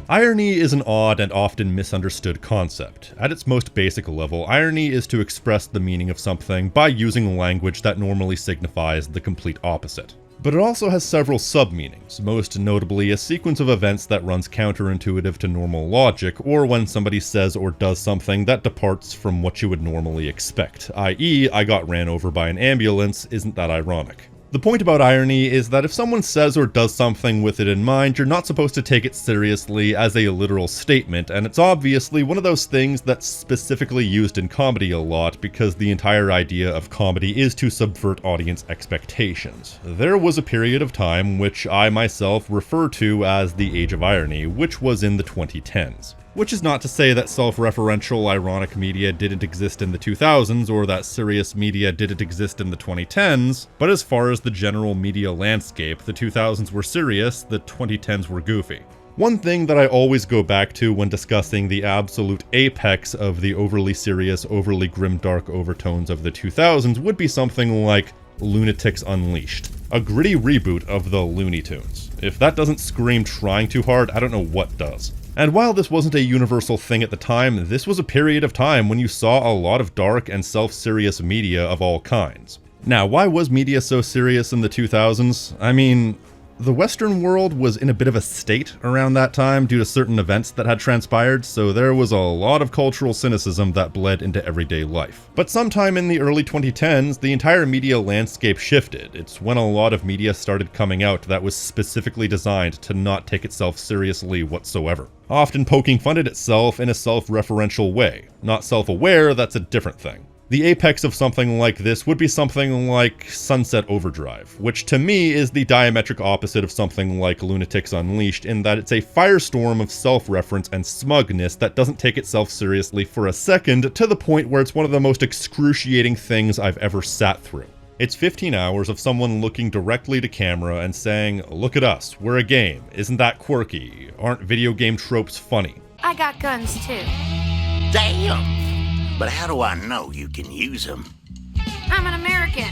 Irony is an odd and often misunderstood concept. At its most basic level, irony is to express the meaning of something by using language that normally signifies the complete opposite. But it also has several sub-meanings, most notably a sequence of events that runs counterintuitive to normal logic, or when somebody says or does something that departs from what you would normally expect, i.e., I got ran over by an ambulance, isn't that ironic? The point about irony is that if someone says or does something with it in mind, you're not supposed to take it seriously as a literal statement, and it's obviously one of those things that's specifically used in comedy a lot because the entire idea of comedy is to subvert audience expectations. There was a period of time which I myself refer to as the Age of Irony, which was in the 2010s. Which is not to say that self-referential ironic media didn't exist in the 2000s or that serious media didn't exist in the 2010s, but as far as the general media landscape, the 2000s were serious, the 2010s were goofy. One thing that I always go back to when discussing the absolute apex of the overly serious, overly grimdark overtones of the 2000s would be something like Lunatics Unleashed, a gritty reboot of the Looney Tunes. If that doesn't scream trying too hard, I don't know what does. And while this wasn't a universal thing at the time, this was a period of time when you saw a lot of dark and self-serious media of all kinds. Now, why was media so serious in the 2000s? I mean, the Western world was in a bit of a state around that time due to certain events that had transpired, so there was a lot of cultural cynicism that bled into everyday life. But sometime in the early 2010s, the entire media landscape shifted. It's when a lot of media started coming out that was specifically designed to not take itself seriously whatsoever, often poking fun at itself in a self-referential way. Not self-aware, that's a different thing. The apex of something like this would be something like Sunset Overdrive, which to me is the diametric opposite of something like Lunatics Unleashed in that it's a firestorm of self-reference and smugness that doesn't take itself seriously for a second, to the point where it's one of the most excruciating things I've ever sat through. It's 15 hours of someone looking directly to camera and saying, "Look at us, we're a game, isn't that quirky? Aren't video game tropes funny?" I got guns too. Damn! But how do I know you can use them? I'm an American.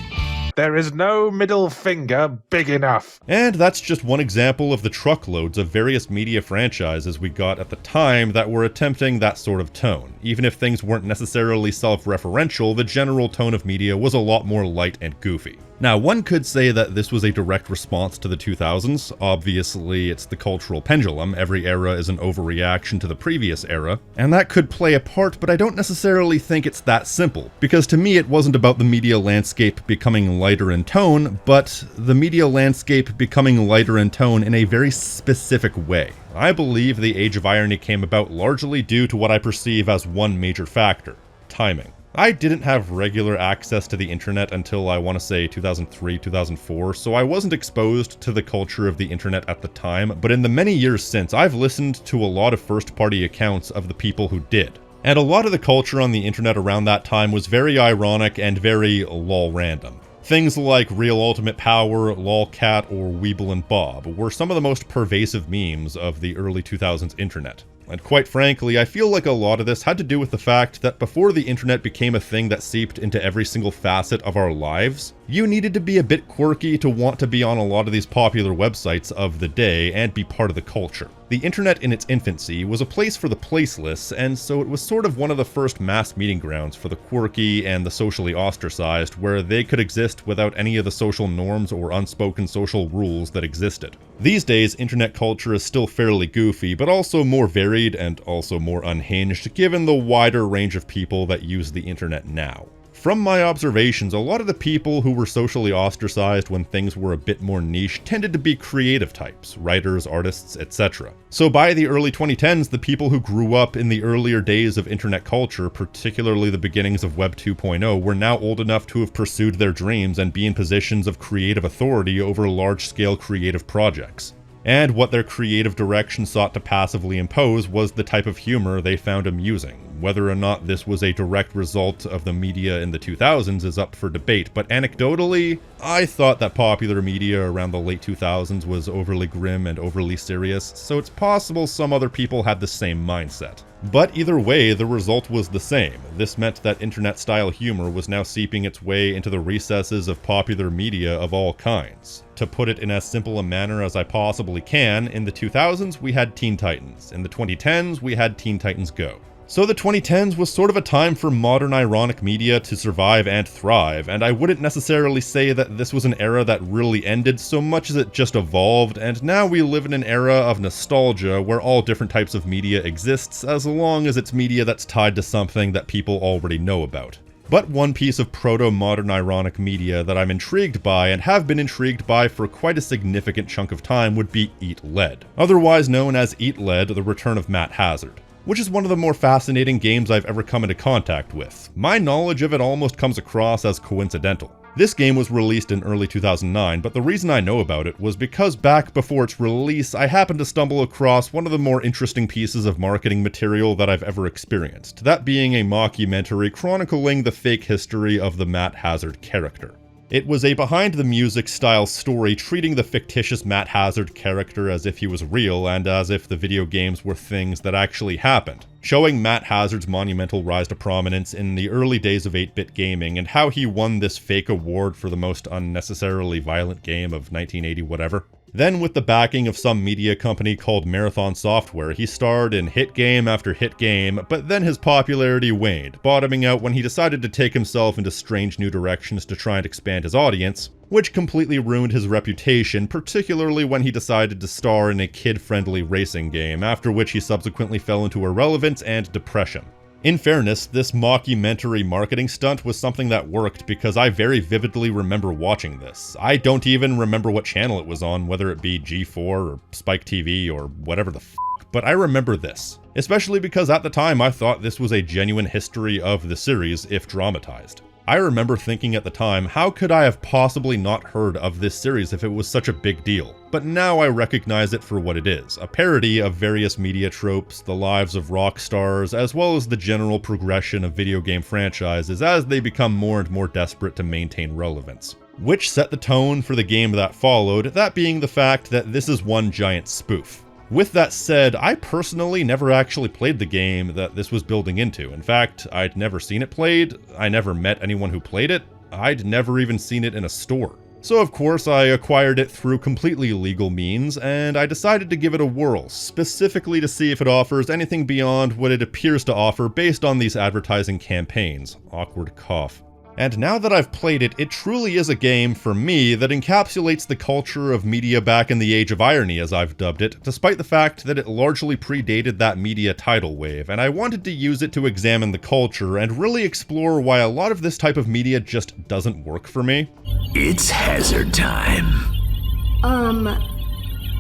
There is no middle finger big enough. And that's just one example of the truckloads of various media franchises we got at the time that were attempting that sort of tone. Even if things weren't necessarily self-referential, the general tone of media was a lot more light and goofy. Now, one could say that this was a direct response to the 2000s. Obviously, it's the cultural pendulum. Every era is an overreaction to the previous era. And that could play a part, but I don't necessarily think it's that simple. Because to me, it wasn't about the media landscape becoming lighter in tone, but the media landscape becoming lighter in tone in a very specific way. I believe the Age of Irony came about largely due to what I perceive as one major factor: timing. I didn't have regular access to the internet until I want to say 2003, 2004, so I wasn't exposed to the culture of the internet at the time, but in the many years since, I've listened to a lot of first-party accounts of the people who did. And a lot of the culture on the internet around that time was very ironic and very lol random. Things like Real Ultimate Power, Lolcat, or Weeble and Bob were some of the most pervasive memes of the early 2000s internet. And quite frankly, I feel like a lot of this had to do with the fact that before the internet became a thing that seeped into every single facet of our lives, you needed to be a bit quirky to want to be on a lot of these popular websites of the day and be part of the culture. The internet in its infancy was a place for the placeless, and so it was sort of one of the first mass meeting grounds for the quirky and the socially ostracized, where they could exist without any of the social norms or unspoken social rules that existed. These days, internet culture is still fairly goofy, but also more varied and also more unhinged, given the wider range of people that use the internet now. From my observations, a lot of the people who were socially ostracized when things were a bit more niche tended to be creative types, writers, artists, etc. So by the early 2010s, the people who grew up in the earlier days of internet culture, particularly the beginnings of Web 2.0, were now old enough to have pursued their dreams and be in positions of creative authority over large-scale creative projects. And what their creative direction sought to passively impose was the type of humor they found amusing, Whether or not this was a direct result of the media in the 2000s is up for debate, but anecdotally, I thought that popular media around the late 2000s was overly grim and overly serious, so it's possible some other people had the same mindset. But either way, the result was the same. This meant that internet-style humor was now seeping its way into the recesses of popular media of all kinds. To put it in as simple a manner as I possibly can, in the 2000s we had Teen Titans. In the 2010s we had Teen Titans Go. So the 2010s was sort of a time for modern ironic media to survive and thrive, and I wouldn't necessarily say that this was an era that really ended so much as it just evolved, and now we live in an era of nostalgia where all different types of media exists as long as it's media that's tied to something that people already know about. But one piece of proto-modern ironic media that I'm intrigued by and have been intrigued by for quite a significant chunk of time would be Eat Lead, otherwise known as Eat Lead: The Return of Matt Hazard, which is one of the more fascinating games I've ever come into contact with. My knowledge of it almost comes across as coincidental. This game was released in early 2009, but the reason I know about it was because back before its release, I happened to stumble across one of the more interesting pieces of marketing material that I've ever experienced, that being a mockumentary chronicling the fake history of the Matt Hazard character. It was a behind-the-music style story treating the fictitious Matt Hazard character as if he was real and as if the video games were things that actually happened, showing Matt Hazard's monumental rise to prominence in the early days of 8-bit gaming and how he won this fake award for the most unnecessarily violent game of 1980 whatever. Then, with the backing of some media company called Marathon Software, he starred in hit game after hit game, but then his popularity waned, bottoming out when he decided to take himself into strange new directions to try and expand his audience, which completely ruined his reputation, particularly when he decided to star in a kid-friendly racing game, after which he subsequently fell into irrelevance and depression. In fairness, this mockumentary marketing stunt was something that worked because I very vividly remember watching this. I don't even remember what channel it was on, whether it be G4 or Spike TV or whatever the f***, but I remember this. Especially because at the time I thought this was a genuine history of the series, if dramatized. I remember thinking at the time, how could I have possibly not heard of this series if it was such a big deal? But now I recognize it for what it is, a parody of various media tropes, the lives of rock stars, as well as the general progression of video game franchises as they become more and more desperate to maintain relevance. Which set the tone for the game that followed, that being the fact that this is one giant spoof. With that said, I personally never actually played the game that this was building into. In fact, I'd never seen it played, I never met anyone who played it, I'd never even seen it in a store. So of course I acquired it through completely legal means, and I decided to give it a whirl, specifically to see if it offers anything beyond what it appears to offer based on these advertising campaigns. Awkward cough. And now that I've played it, it truly is a game, for me, that encapsulates the culture of media back in the Age of Irony, as I've dubbed it, despite the fact that it largely predated that media tidal wave, and I wanted to use it to examine the culture and really explore why a lot of this type of media just doesn't work for me. It's hazard time.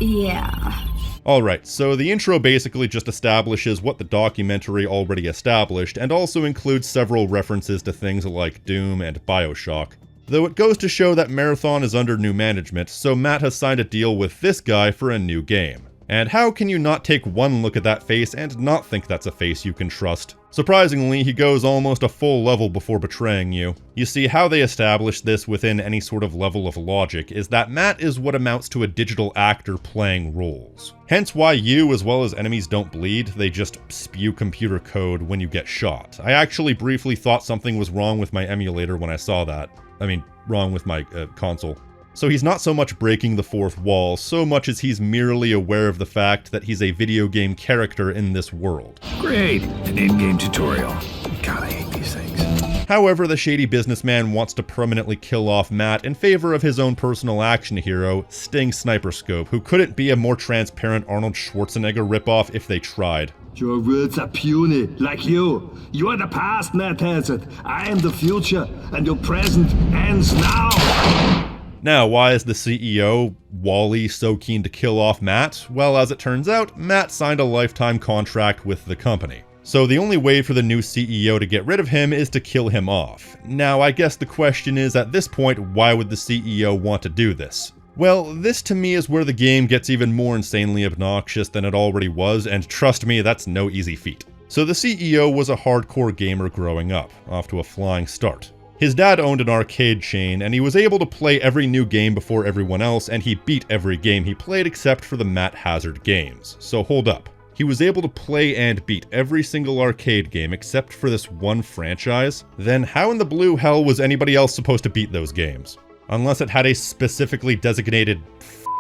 Yeah. Alright, so the intro basically just establishes what the documentary already established, and also includes several references to things like Doom and BioShock. Though it goes to show that Marathon is under new management, so Matt has signed a deal with this guy for a new game. And how can you not take one look at that face and not think that's a face you can trust? Surprisingly, he goes almost a full level before betraying you. You see, how they establish this within any sort of level of logic is that Matt is what amounts to a digital actor playing roles. Hence why you, as well as enemies, don't bleed, they just spew computer code when you get shot. I actually briefly thought something was wrong with my emulator when I saw that. I mean, wrong with my console. So he's not so much breaking the fourth wall, so much as he's merely aware of the fact that he's a video game character in this world. Great, an in-game tutorial. God, I hate these things. However, the shady businessman wants to permanently kill off Matt in favor of his own personal action hero, Sting Sniper Scope, who couldn't be a more transparent Arnold Schwarzenegger ripoff if they tried. Your words are puny, like you. You are the past, Matt Hazard. I am the future, and your present ends now. Now, why is the CEO, Wally, so keen to kill off Matt? Well, as it turns out, Matt signed a lifetime contract with the company. So the only way for the new CEO to get rid of him is to kill him off. Now, I guess the question is, at this point, why would the CEO want to do this? Well, this to me is where the game gets even more insanely obnoxious than it already was, and trust me, that's no easy feat. So the CEO was a hardcore gamer growing up, off to a flying start. His dad owned an arcade chain, and he was able to play every new game before everyone else, and he beat every game he played except for the Matt Hazard games. So hold up. He was able to play and beat every single arcade game except for this one franchise? Then how in the blue hell was anybody else supposed to beat those games? Unless it had a specifically designated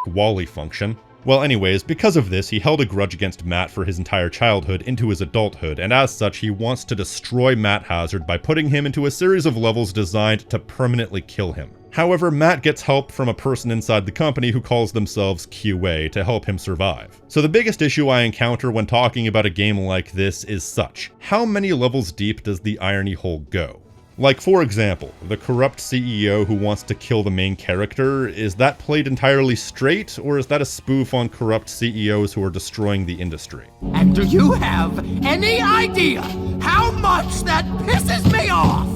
Wally function. Well anyways, because of this, he held a grudge against Matt for his entire childhood into his adulthood, and as such, he wants to destroy Matt Hazard by putting him into a series of levels designed to permanently kill him. However, Matt gets help from a person inside the company who calls themselves QA to help him survive. So the biggest issue I encounter when talking about a game like this is such: how many levels deep does the irony hole go? Like, for example, the corrupt CEO who wants to kill the main character, is that played entirely straight, or is that a spoof on corrupt CEOs who are destroying the industry? And do you have any idea how much that pisses me off?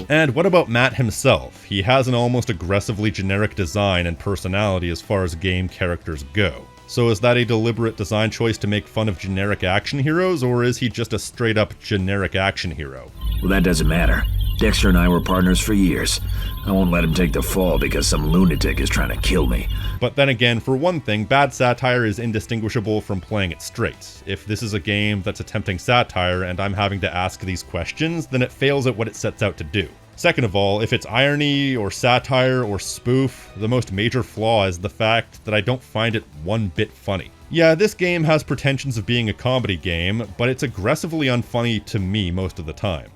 And what about Matt himself? He has an almost aggressively generic design and personality as far as game characters go. So is that a deliberate design choice to make fun of generic action heroes, or is he just a straight up generic action hero? Well, that doesn't matter. Dexter and I were partners for years. I won't let him take the fall because some lunatic is trying to kill me. But then again, for one thing, bad satire is indistinguishable from playing it straight. If this is a game that's attempting satire and I'm having to ask these questions, then it fails at what it sets out to do. Second of all, if it's irony or satire or spoof, the most major flaw is the fact that I don't find it one bit funny. Yeah, this game has pretensions of being a comedy game, but it's aggressively unfunny to me most of the time.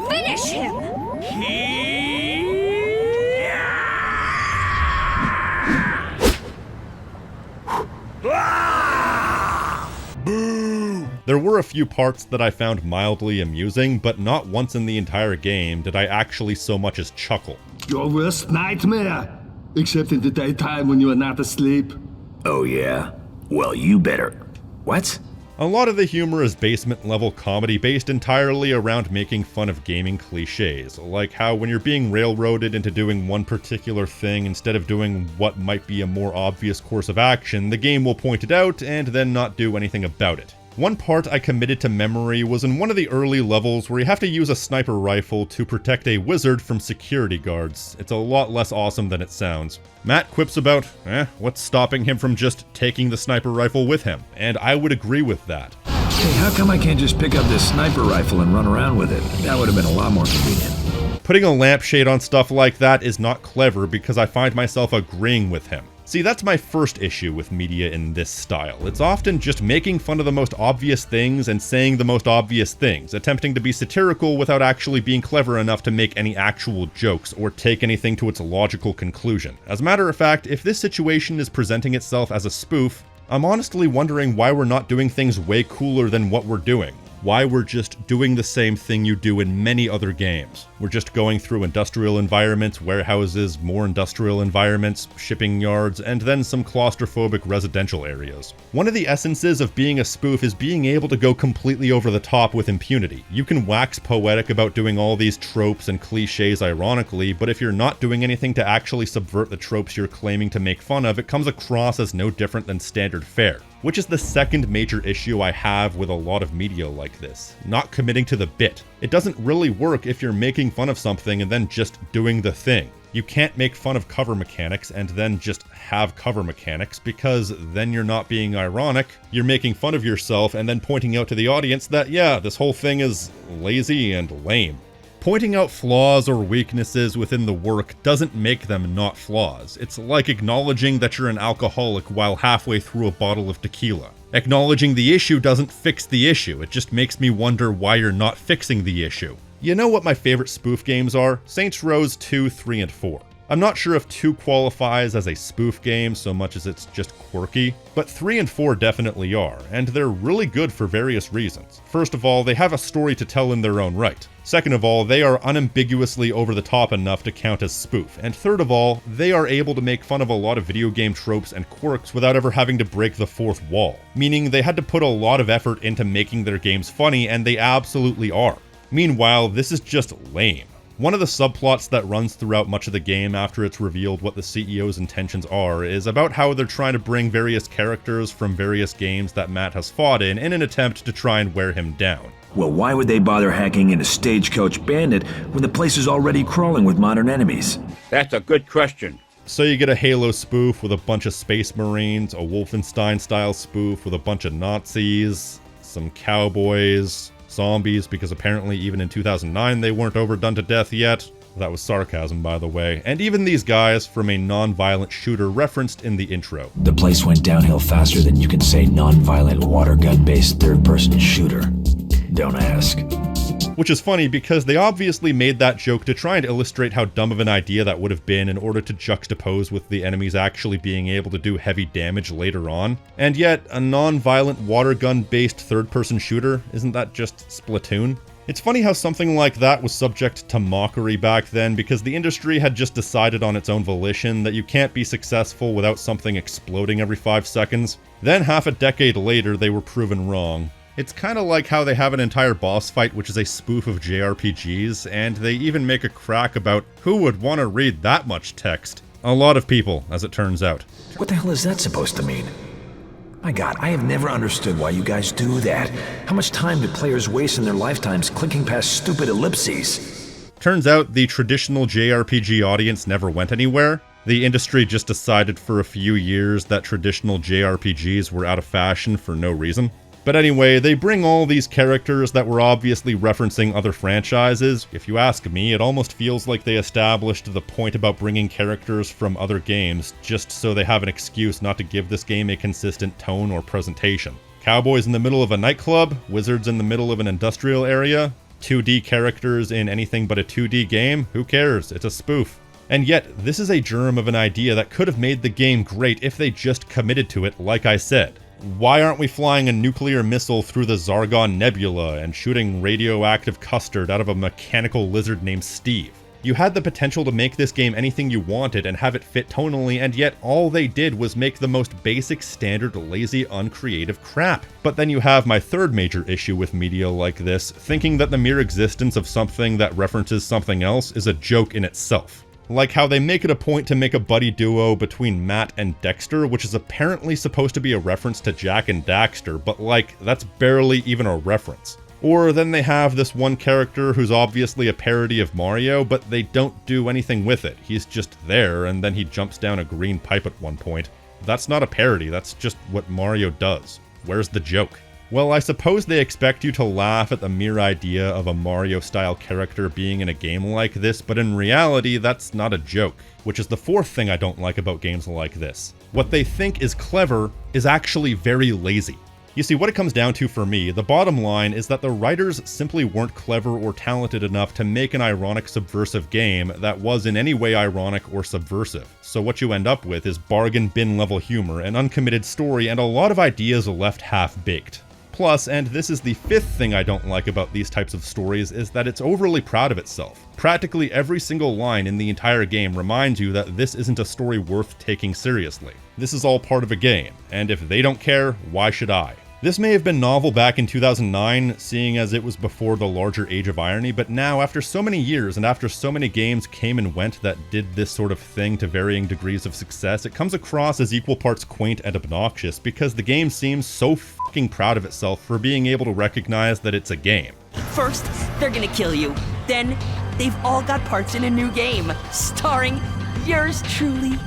Finish him! There were a few parts that I found mildly amusing, but not once in the entire game did I actually so much as chuckle. Your worst nightmare! Except in the daytime when you are not asleep. Oh yeah? Well, you better... What? A lot of the humor is basement-level comedy based entirely around making fun of gaming cliches, like how when you're being railroaded into doing one particular thing instead of doing what might be a more obvious course of action, the game will point it out and then not do anything about it. One part I committed to memory was in one of the early levels where you have to use a sniper rifle to protect a wizard from security guards. It's a lot less awesome than it sounds. Matt quips about, what's stopping him from just taking the sniper rifle with him? And I would agree with that. Hey, how come I can't just pick up this sniper rifle and run around with it? That would have been a lot more convenient. Putting a lampshade on stuff like that is not clever because I find myself agreeing with him. See, that's my first issue with media in this style. It's often just making fun of the most obvious things and saying the most obvious things, attempting to be satirical without actually being clever enough to make any actual jokes or take anything to its logical conclusion. As a matter of fact, if this situation is presenting itself as a spoof, I'm honestly wondering why we're not doing things way cooler than what we're doing. Why we're just doing the same thing you do in many other games. We're just going through industrial environments, warehouses, more industrial environments, shipping yards, and then some claustrophobic residential areas. One of the essences of being a spoof is being able to go completely over the top with impunity. You can wax poetic about doing all these tropes and cliches ironically, but if you're not doing anything to actually subvert the tropes you're claiming to make fun of, it comes across as no different than standard fare. Which is the second major issue I have with a lot of media like this. Not committing to the bit. It doesn't really work if you're making fun of something and then just doing the thing. You can't make fun of cover mechanics and then just have cover mechanics, because then you're not being ironic, you're making fun of yourself and then pointing out to the audience that, yeah, this whole thing is lazy and lame. Pointing out flaws or weaknesses within the work doesn't make them not flaws. It's like acknowledging that you're an alcoholic while halfway through a bottle of tequila. Acknowledging the issue doesn't fix the issue, it just makes me wonder why you're not fixing the issue. You know what my favorite spoof games are? Saints Row 2, 3, and 4. I'm not sure if 2 qualifies as a spoof game so much as it's just quirky, but 3 and 4 definitely are, and they're really good for various reasons. First of all, they have a story to tell in their own right. Second of all, they are unambiguously over the top enough to count as spoof. And third of all, they are able to make fun of a lot of video game tropes and quirks without ever having to break the fourth wall. Meaning they had to put a lot of effort into making their games funny, and they absolutely are. Meanwhile, this is just lame. One of the subplots that runs throughout much of the game after it's revealed what the CEO's intentions are is about how they're trying to bring various characters from various games that Matt has fought in an attempt to try and wear him down. Well, why would they bother hacking into Stagecoach Bandit when the place is already crawling with modern enemies? That's a good question. So you get a Halo spoof with a bunch of Space Marines, a Wolfenstein-style spoof with a bunch of Nazis, some cowboys, zombies, because apparently even in 2009 they weren't overdone to death yet. That was sarcasm, by the way. And even these guys from a non-violent shooter referenced in the intro. The place went downhill faster than you can say non-violent water gun-based third-person shooter. Don't ask. Which is funny because they obviously made that joke to try and illustrate how dumb of an idea that would have been in order to juxtapose with the enemies actually being able to do heavy damage later on. And yet, a non-violent water gun-based third-person shooter, isn't that just Splatoon? It's funny how something like that was subject to mockery back then because the industry had just decided on its own volition that you can't be successful without something exploding every 5 seconds. Then half a decade later, they were proven wrong. It's kinda like how they have an entire boss fight which is a spoof of JRPGs, and they even make a crack about who would want to read that much text. A lot of people, as it turns out. What the hell is that supposed to mean? My god, I have never understood why you guys do that. How much time do players waste in their lifetimes clicking past stupid ellipses? Turns out the traditional JRPG audience never went anywhere. The industry just decided for a few years that traditional JRPGs were out of fashion for no reason. But anyway, they bring all these characters that were obviously referencing other franchises. If you ask me, it almost feels like they established the point about bringing characters from other games just so they have an excuse not to give this game a consistent tone or presentation. Cowboys in the middle of a nightclub, wizards in the middle of an industrial area, 2D characters in anything but a 2D game, who cares? It's a spoof. And yet, this is a germ of an idea that could have made the game great if they just committed to it, like I said. Why aren't we flying a nuclear missile through the Zargon Nebula and shooting radioactive custard out of a mechanical lizard named Steve? You had the potential to make this game anything you wanted and have it fit tonally, and yet all they did was make the most basic, standard, lazy, uncreative crap. But then you have my third major issue with media like this, thinking that the mere existence of something that references something else is a joke in itself. Like how they make it a point to make a buddy duo between Matt and Dexter, which is apparently supposed to be a reference to Jak and Daxter, but like, that's barely even a reference. Or then they have this one character who's obviously a parody of Mario, but they don't do anything with it. He's just there, and then he jumps down a green pipe at one point. That's not a parody, that's just what Mario does. Where's the joke? Well, I suppose they expect you to laugh at the mere idea of a Mario-style character being in a game like this, but in reality, that's not a joke, which is the fourth thing I don't like about games like this. What they think is clever is actually very lazy. You see, what it comes down to for me, the bottom line is that the writers simply weren't clever or talented enough to make an ironic, subversive game that was in any way ironic or subversive. So what you end up with is bargain bin level humor, an uncommitted story, and a lot of ideas left half-baked. Plus, and this is the fifth thing I don't like about these types of stories, is that it's overly proud of itself. Practically every single line in the entire game reminds you that this isn't a story worth taking seriously. This is all part of a game, and if they don't care, why should I? This may have been novel back in 2009, seeing as it was before the larger age of irony, but now, after so many years and after so many games came and went that did this sort of thing to varying degrees of success, it comes across as equal parts quaint and obnoxious because the game seems so fucking proud of itself for being able to recognize that it's a game. First, they're gonna kill you. Then, they've all got parts in a new game, starring yours truly.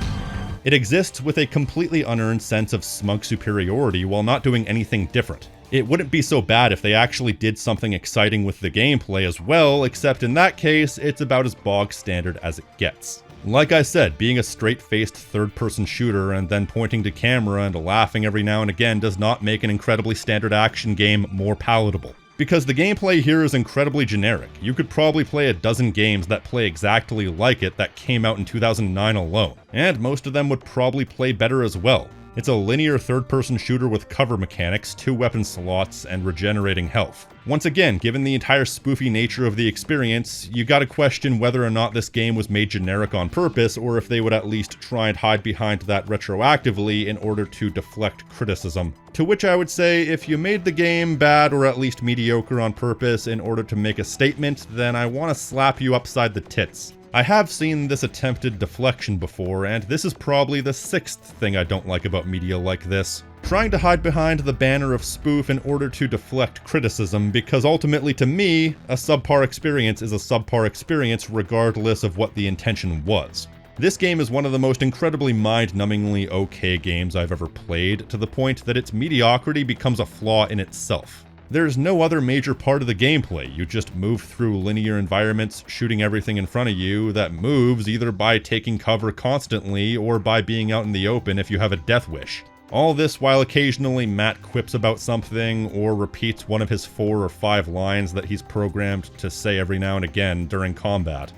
It exists with a completely unearned sense of smug superiority while not doing anything different. It wouldn't be so bad if they actually did something exciting with the gameplay as well, except in that case, it's about as bog standard as it gets. Like I said, being a straight-faced third-person shooter and then pointing to camera and laughing every now and again does not make an incredibly standard action game more palatable. Because the gameplay here is incredibly generic. You could probably play a dozen games that play exactly like it that came out in 2009 alone, and most of them would probably play better as well. It's a linear third-person shooter with cover mechanics, 2 weapon slots, and regenerating health. Once again, given the entire spoofy nature of the experience, you gotta question whether or not this game was made generic on purpose, or if they would at least try and hide behind that retroactively in order to deflect criticism. To which I would say, if you made the game bad or at least mediocre on purpose in order to make a statement, then I want to slap you upside the tits. I have seen this attempted deflection before, and this is probably the 6th thing I don't like about media like this. Trying to hide behind the banner of spoof in order to deflect criticism, because ultimately to me, a subpar experience is a subpar experience regardless of what the intention was. This game is one of the most incredibly mind-numbingly okay games I've ever played, to the point that its mediocrity becomes a flaw in itself. There's no other major part of the gameplay. You just move through linear environments, shooting everything in front of you that moves either by taking cover constantly or by being out in the open if you have a death wish. All this while occasionally Matt quips about something or repeats one of his 4 or 5 lines that he's programmed to say every now and again during combat.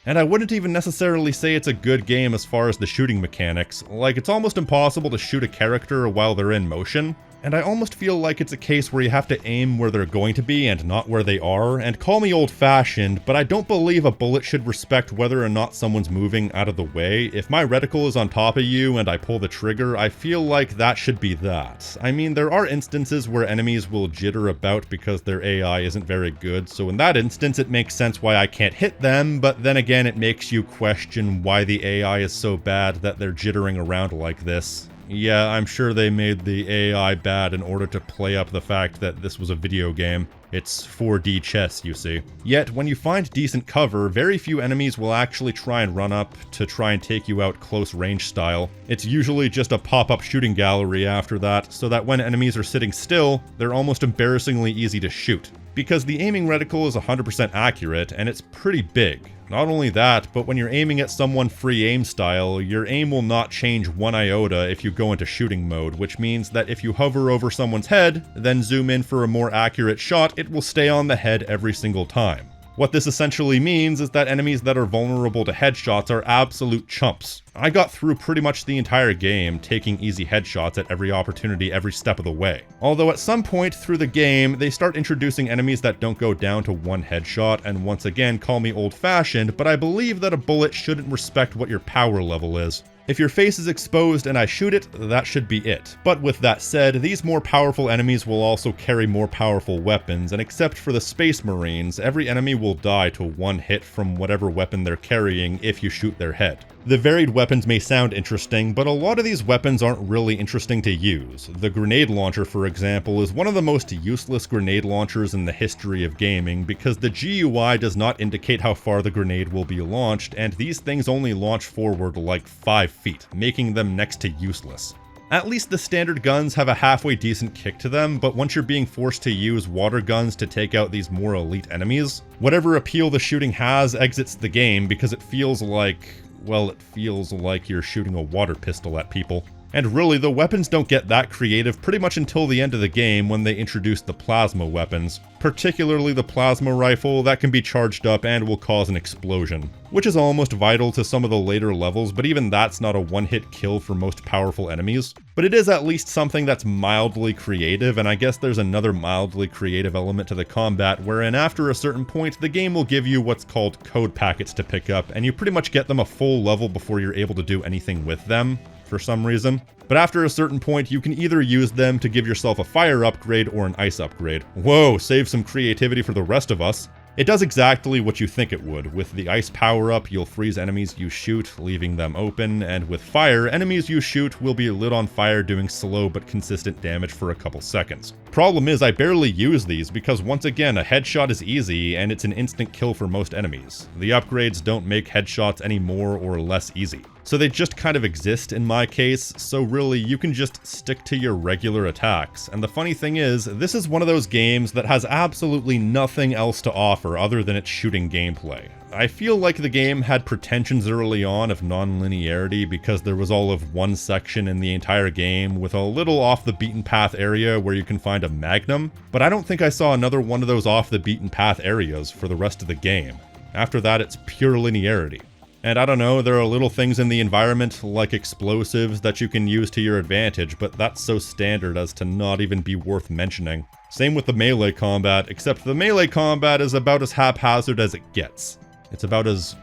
And I wouldn't even necessarily say it's a good game as far as the shooting mechanics. Like, it's almost impossible to shoot a character while they're in motion, and I almost feel like it's a case where you have to aim where they're going to be and not where they are, and call me old-fashioned, but I don't believe a bullet should respect whether or not someone's moving out of the way. If my reticle is on top of you and I pull the trigger, I feel like that should be that. I mean, there are instances where enemies will jitter about because their AI isn't very good, so in that instance it makes sense why I can't hit them, but then again it makes you question why the AI is so bad that they're jittering around like this. Yeah, I'm sure they made the AI bad in order to play up the fact that this was a video game. It's 4D chess, you see. Yet, when you find decent cover, very few enemies will actually try and run up to try and take you out close range style. It's usually just a pop-up shooting gallery after that, so that when enemies are sitting still, they're almost embarrassingly easy to shoot. Because the aiming reticle is 100% accurate, and it's pretty big. Not only that, but when you're aiming at someone free aim style, your aim will not change 1 iota if you go into shooting mode, which means that if you hover over someone's head, then zoom in for a more accurate shot, it will stay on the head every single time. What this essentially means is that enemies that are vulnerable to headshots are absolute chumps. I got through pretty much the entire game, taking easy headshots at every opportunity every step of the way. Although at some point through the game, they start introducing enemies that don't go down to 1 headshot, and once again call me old-fashioned, but I believe that a bullet shouldn't respect what your power level is. If your face is exposed and I shoot it, that should be it. But with that said, these more powerful enemies will also carry more powerful weapons, and except for the Space Marines, every enemy will die to 1 hit from whatever weapon they're carrying if you shoot their head. The varied weapons may sound interesting, but a lot of these weapons aren't really interesting to use. The grenade launcher, for example, is one of the most useless grenade launchers in the history of gaming because the GUI does not indicate how far the grenade will be launched, and these things only launch forward like 5 feet, making them next to useless. At least the standard guns have a halfway decent kick to them, but once you're being forced to use water guns to take out these more elite enemies, whatever appeal the shooting has exits the game because it feels like, well, it feels like you're shooting a water pistol at people. And really, the weapons don't get that creative pretty much until the end of the game when they introduce the plasma weapons, particularly the plasma rifle that can be charged up and will cause an explosion, which is almost vital to some of the later levels, but even that's not a one-hit kill for most powerful enemies. But it is at least something that's mildly creative, and I guess there's another mildly creative element to the combat wherein after a certain point the game will give you what's called code packets to pick up, and you pretty much get them a full level before you're able to do anything with them, for some reason. But after a certain point, you can either use them to give yourself a fire upgrade or an ice upgrade. Whoa, save some creativity for the rest of us. It does exactly what you think it would. With the ice power-up, you'll freeze enemies you shoot, leaving them open, and with fire, enemies you shoot will be lit on fire doing slow but consistent damage for a couple seconds. Problem is, I barely use these because once again, a headshot is easy and it's an instant kill for most enemies. The upgrades don't make headshots any more or less easy. So they just kind of exist in my case, so really you can just stick to your regular attacks. And the funny thing is, this is one of those games that has absolutely nothing else to offer other than its shooting gameplay. I feel like the game had pretensions early on of non-linearity because there was all of one section in the entire game with a little off the beaten path area where you can find a magnum, but I don't think I saw another one of those off the beaten path areas for the rest of the game. After that, it's pure linearity. And I don't know, there are little things in the environment, like explosives, that you can use to your advantage, but that's so standard as to not even be worth mentioning. Same with the melee combat, except the melee combat is about as haphazard as it gets. It's about as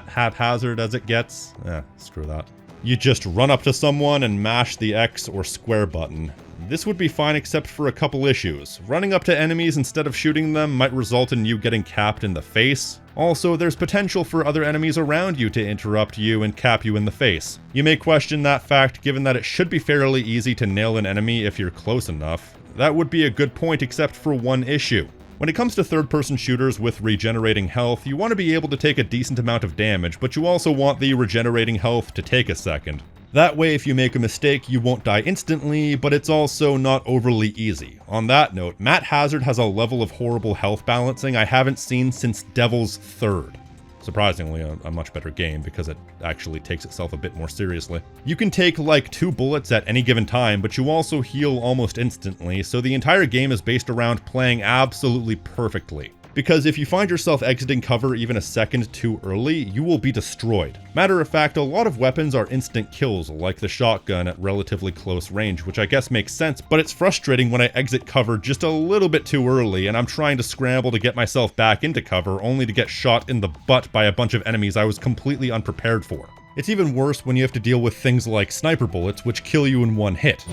haphazard as it gets. Screw that. You just run up to someone and mash the X or square button. This would be fine except for a couple issues. Running up to enemies instead of shooting them might result in you getting capped in the face. Also, there's potential for other enemies around you to interrupt you and cap you in the face. You may question that fact given that it should be fairly easy to nail an enemy if you're close enough. That would be a good point except for one issue. When it comes to third-person shooters with regenerating health, you want to be able to take a decent amount of damage, but you also want the regenerating health to take a second. That way, if you make a mistake, you won't die instantly, but it's also not overly easy. On that note, Matt Hazard has a level of horrible health balancing I haven't seen since Devil's Third. Surprisingly, a much better game because it actually takes itself a bit more seriously. You can take like 2 bullets at any given time, but you also heal almost instantly, so the entire game is based around playing absolutely perfectly. Because if you find yourself exiting cover even a second too early, you will be destroyed. Matter of fact, a lot of weapons are instant kills, like the shotgun at relatively close range, which I guess makes sense, but it's frustrating when I exit cover just a little bit too early and I'm trying to scramble to get myself back into cover only to get shot in the butt by a bunch of enemies I was completely unprepared for. It's even worse when you have to deal with things like sniper bullets, which kill you in one hit.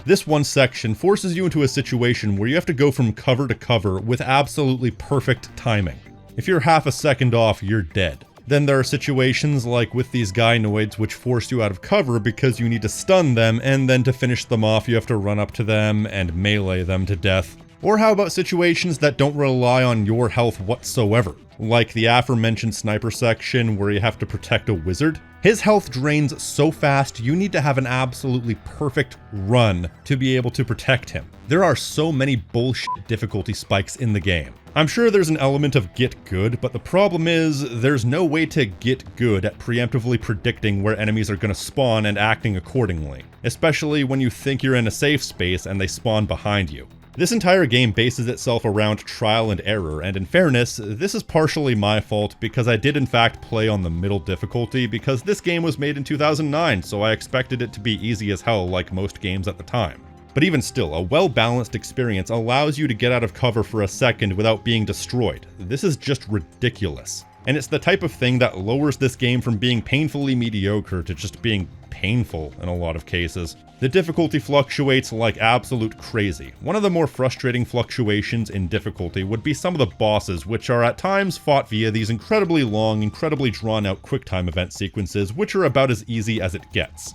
This one section forces you into a situation where you have to go from cover to cover with absolutely perfect timing. If you're half a second off, you're dead. Then there are situations like with these gynoids which force you out of cover because you need to stun them, and then to finish them off you have to run up to them and melee them to death. Or how about situations that don't rely on your health whatsoever? Like the aforementioned sniper section where you have to protect a wizard. His health drains so fast you need to have an absolutely perfect run to be able to protect him. There are so many bullshit difficulty spikes in the game. I'm sure there's an element of get good, but the problem is there's no way to get good at preemptively predicting where enemies are going to spawn and acting accordingly, especially when you think you're in a safe space and they spawn behind you. This entire game bases itself around trial and error, and in fairness, this is partially my fault because I did in fact play on the middle difficulty because this game was made in 2009, so I expected it to be easy as hell like most games at the time. But even still, a well-balanced experience allows you to get out of cover for a second without being destroyed. This is just ridiculous. And it's the type of thing that lowers this game from being painfully mediocre to just being painful in a lot of cases. The difficulty fluctuates like absolute crazy. One of the more frustrating fluctuations in difficulty would be some of the bosses, which are at times fought via these incredibly long, incredibly drawn out QuickTime event sequences, which are about as easy as it gets.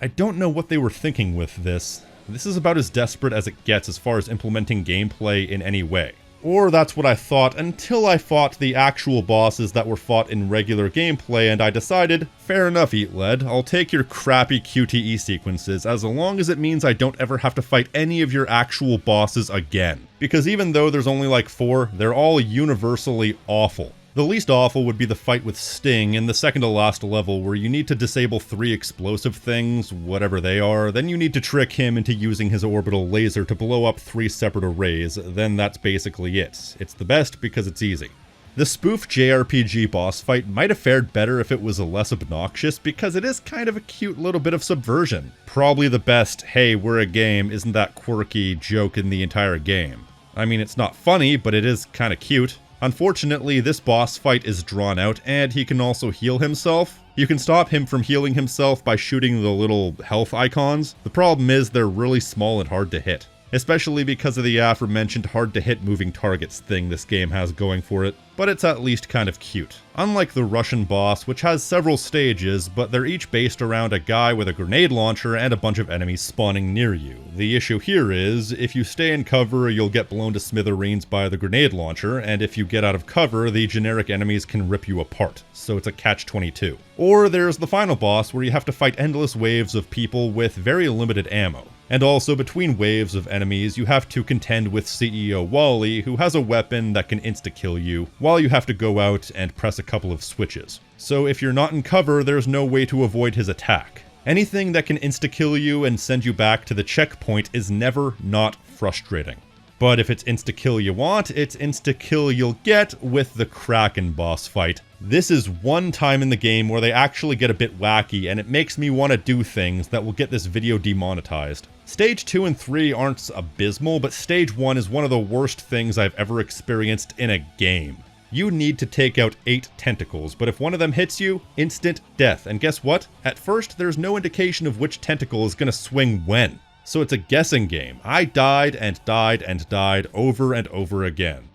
I don't know what they were thinking with this. This is about as desperate as it gets as far as implementing gameplay in any way. Or that's what I thought until I fought the actual bosses that were fought in regular gameplay and I decided, fair enough EatLed, I'll take your crappy QTE sequences as long as it means I don't ever have to fight any of your actual bosses again. Because even though there's only like 4, they're all universally awful. The least awful would be the fight with Sting in the second to last level where you need to disable 3 explosive things, whatever they are, then you need to trick him into using his orbital laser to blow up 3 separate arrays, then that's basically it. It's the best because it's easy. The spoof JRPG boss fight might have fared better if it was less obnoxious because it is kind of a cute little bit of subversion. Probably the best, hey, we're a game, isn't that quirky joke in the entire game. I mean, it's not funny, but it is kind of cute. Unfortunately, this boss fight is drawn out, and he can also heal himself. You can stop him from healing himself by shooting the little health icons. The problem is they're really small and hard to hit, especially because of the aforementioned hard-to-hit moving targets thing this game has going for it, but it's at least kind of cute. Unlike the Russian boss, which has several stages, but they're each based around a guy with a grenade launcher and a bunch of enemies spawning near you. The issue here is, if you stay in cover, you'll get blown to smithereens by the grenade launcher, and if you get out of cover, the generic enemies can rip you apart, so it's a catch-22. Or there's the final boss, where you have to fight endless waves of people with very limited ammo. And also, between waves of enemies, you have to contend with CEO Wally, who has a weapon that can insta-kill you, while you have to go out and press a couple of switches. So if you're not in cover, there's no way to avoid his attack. Anything that can insta-kill you and send you back to the checkpoint is never not frustrating. But if it's insta-kill you want, it's insta-kill you'll get with the Kraken boss fight. This is one time in the game where they actually get a bit wacky, and it makes me want to do things that will get this video demonetized. Stage 2 and 3 aren't abysmal, but Stage 1 is one of the worst things I've ever experienced in a game. you need to take out 8 tentacles, but if one of them hits you, instant death. And guess what? At first, there's no indication of which tentacle is gonna swing when. So it's a guessing game. I died and died and died over and over again.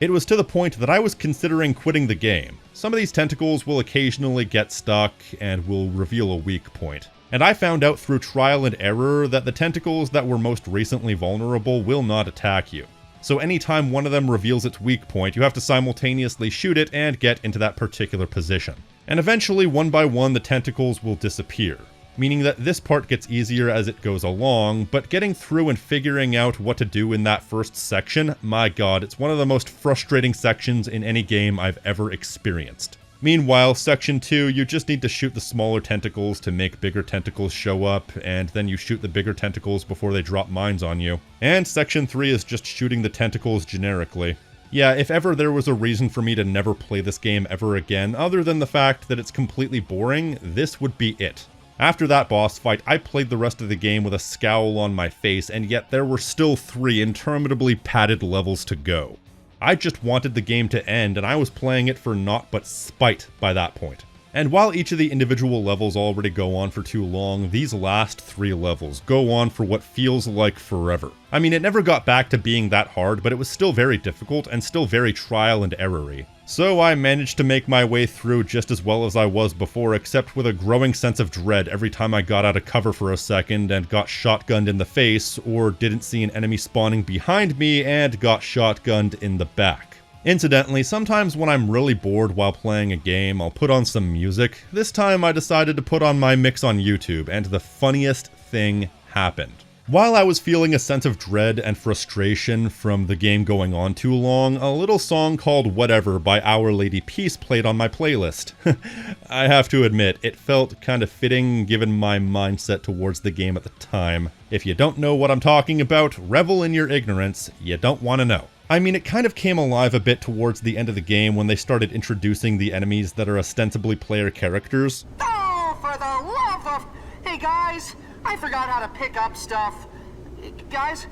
It was to the point that I was considering quitting the game. Some of these tentacles will occasionally get stuck and will reveal a weak point. And I found out through trial and error that the tentacles that were most recently vulnerable will not attack you. So anytime one of them reveals its weak point, you have to simultaneously shoot it and get into that particular position. And eventually, one by one, the tentacles will disappear. Meaning that this part gets easier as it goes along, but getting through and figuring out what to do in that first section, my god, it's one of the most frustrating sections in any game I've ever experienced. Meanwhile, section 2, you just need to shoot the smaller tentacles to make bigger tentacles show up, and then you shoot the bigger tentacles before they drop mines on you. And section 3 is just shooting the tentacles generically. Yeah, if ever there was a reason for me to never play this game ever again, other than the fact that it's completely boring, this would be it. After that boss fight, I played the rest of the game with a scowl on my face, and yet there were still 3 interminably padded levels to go. I just wanted the game to end, and I was playing it for naught but spite by that point. And while each of the individual levels already go on for too long, these last 3 levels go on for what feels like forever. I mean, it never got back to being that hard, but it was still very difficult and still very trial and error-y. So I managed to make my way through just as well as I was before, except with a growing sense of dread every time I got out of cover for a second and got shotgunned in the face, or didn't see an enemy spawning behind me and got shotgunned in the back. Incidentally, sometimes when I'm really bored while playing a game, I'll put on some music. This time I decided to put on my mix on YouTube, and the funniest thing happened. While I was feeling a sense of dread and frustration from the game going on too long, a little song called Whatever by Our Lady Peace played on my playlist. I have to admit, it felt kind of fitting given my mindset towards the game at the time. If you don't know what I'm talking about, revel in your ignorance, you don't want to know. I mean, it kind of came alive a bit towards the end of the game when they started introducing the enemies that are ostensibly player characters. Oh, for the love of... Hey, guys, I forgot how to pick up stuff. Guys?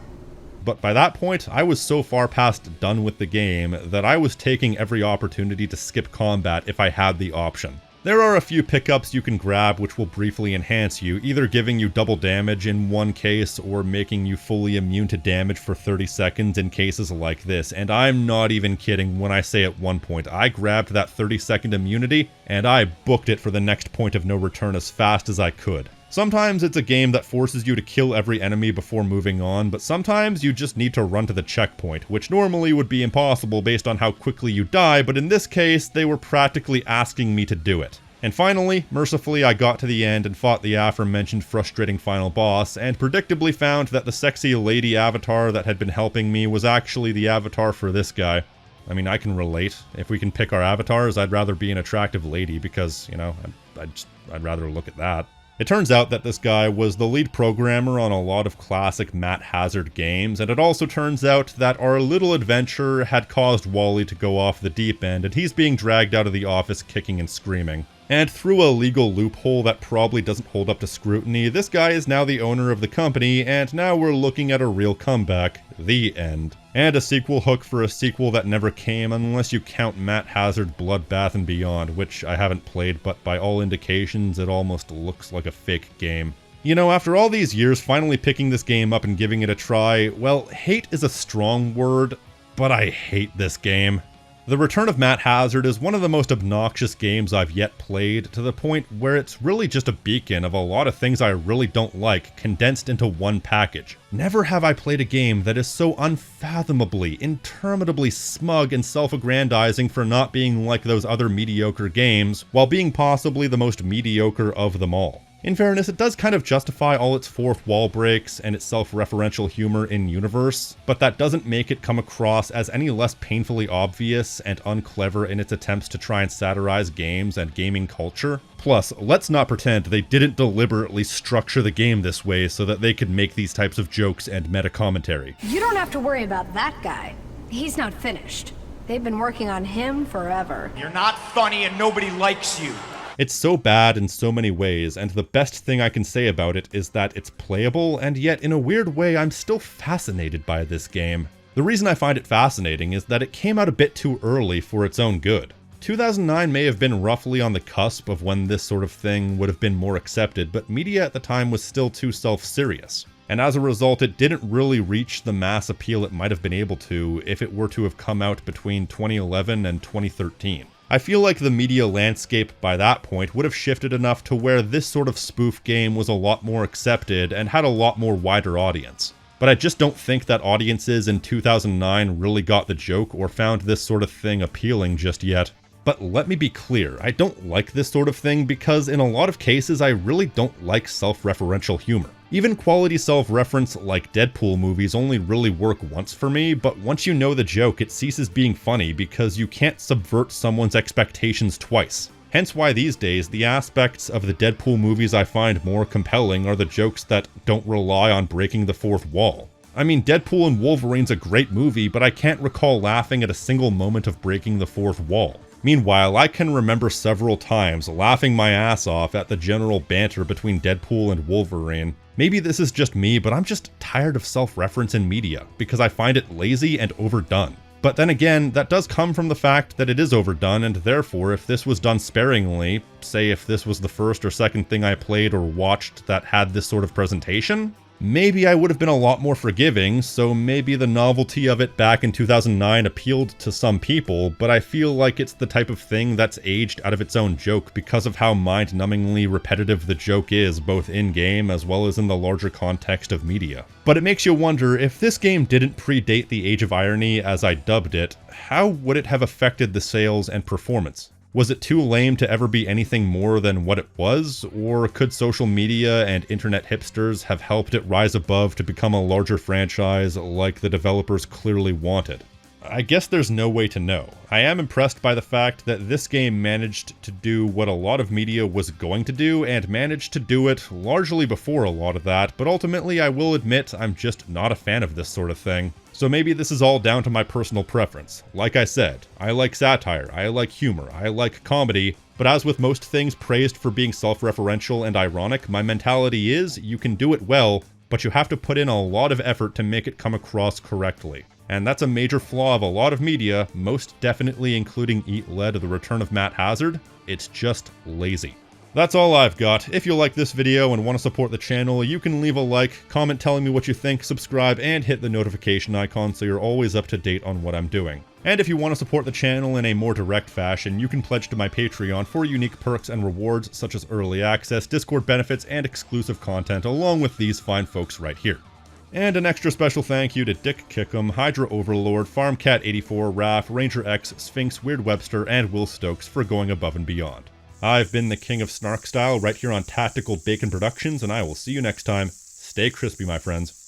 But by that point, I was so far past done with the game that I was taking every opportunity to skip combat if I had the option. There are a few pickups you can grab which will briefly enhance you, either giving you double damage in one case or making you fully immune to damage for 30 seconds in cases like this, and I'm not even kidding when I say at one point I grabbed that 30-second immunity and I booked it for the next point of no return as fast as I could. Sometimes it's a game that forces you to kill every enemy before moving on, but sometimes you just need to run to the checkpoint, which normally would be impossible based on how quickly you die, but in this case, they were practically asking me to do it. And finally, mercifully, I got to the end and fought the aforementioned frustrating final boss, and predictably found that the sexy lady avatar that had been helping me was actually the avatar for this guy. I mean, I can relate. If we can pick our avatars, I'd rather be an attractive lady because, you know, I'd rather look at that. It turns out that this guy was the lead programmer on a lot of classic Matt Hazard games, and it also turns out that our little adventure had caused Wally to go off the deep end, and he's being dragged out of the office kicking and screaming. And through a legal loophole that probably doesn't hold up to scrutiny, this guy is now the owner of the company, and now we're looking at a real comeback. The end. And a sequel hook for a sequel that never came unless you count Matt Hazard Bloodbath and Beyond, which I haven't played, but by all indications it almost looks like a fake game. You know, after all these years finally picking this game up and giving it a try, well, hate is a strong word, but I hate this game. The Return of Matt Hazard is one of the most obnoxious games I've yet played, to the point where it's really just a beacon of a lot of things I really don't like, condensed into one package. Never have I played a game that is so unfathomably, interminably smug and self-aggrandizing for not being like those other mediocre games, while being possibly the most mediocre of them all. In fairness, it does kind of justify all its fourth wall breaks and its self-referential humor in-universe, but that doesn't make it come across as any less painfully obvious and unclever in its attempts to try and satirize games and gaming culture. Plus, let's not pretend they didn't deliberately structure the game this way so that they could make these types of jokes and meta-commentary. You don't have to worry about that guy. He's not finished. They've been working on him forever. You're not funny and nobody likes you. It's so bad in so many ways, and the best thing I can say about it is that it's playable, and yet in a weird way I'm still fascinated by this game. The reason I find it fascinating is that it came out a bit too early for its own good. 2009 may have been roughly on the cusp of when this sort of thing would have been more accepted, but media at the time was still too self-serious. And as a result, it didn't really reach the mass appeal it might have been able to if it were to have come out between 2011 and 2013. I feel like the media landscape by that point would have shifted enough to where this sort of spoof game was a lot more accepted and had a lot more wider audience. But I just don't think that audiences in 2009 really got the joke or found this sort of thing appealing just yet. But let me be clear, I don't like this sort of thing because in a lot of cases I really don't like self-referential humor. Even quality self-reference like Deadpool movies only really work once for me, but once you know the joke it ceases being funny because you can't subvert someone's expectations twice. Hence why these days the aspects of the Deadpool movies I find more compelling are the jokes that don't rely on breaking the fourth wall. I mean, Deadpool and Wolverine's a great movie, but I can't recall laughing at a single moment of breaking the fourth wall. Meanwhile, I can remember several times laughing my ass off at the general banter between Deadpool and Wolverine. Maybe this is just me, but I'm just tired of self-reference in media, because I find it lazy and overdone. But then again, that does come from the fact that it is overdone, and therefore if this was done sparingly, say if this was the first or second thing I played or watched that had this sort of presentation, maybe I would have been a lot more forgiving, so maybe the novelty of it back in 2009 appealed to some people, but I feel like it's the type of thing that's aged out of its own joke because of how mind-numbingly repetitive the joke is, both in-game as well as in the larger context of media. But it makes you wonder, if this game didn't predate the Age of Irony as I dubbed it, how would it have affected the sales and performance? Was it too lame to ever be anything more than what it was, or could social media and internet hipsters have helped it rise above to become a larger franchise like the developers clearly wanted? I guess there's no way to know. I am impressed by the fact that this game managed to do what a lot of media was going to do, and managed to do it largely before a lot of that, but ultimately I will admit I'm just not a fan of this sort of thing. So maybe this is all down to my personal preference. Like I said, I like satire, I like humor, I like comedy, but as with most things praised for being self-referential and ironic, my mentality is you can do it well, but you have to put in a lot of effort to make it come across correctly. And that's a major flaw of a lot of media, most definitely including Eat Lead or The Return of Matt Hazard. It's just lazy. That's all I've got. If you like this video and want to support the channel, you can leave a like, comment telling me what you think, subscribe, and hit the notification icon so you're always up to date on what I'm doing. And if you want to support the channel in a more direct fashion, you can pledge to my Patreon for unique perks and rewards such as early access, Discord benefits, and exclusive content, along with these fine folks right here. And an extra special thank you to Dick Kickham, Hydra Overlord, FarmCat84, Raph, Ranger X, Sphinx, Weird Webster, and Will Stokes for going above and beyond. I've been the King of Snark Style right here on Tactical Bacon Productions, and I will see you next time. Stay crispy, my friends.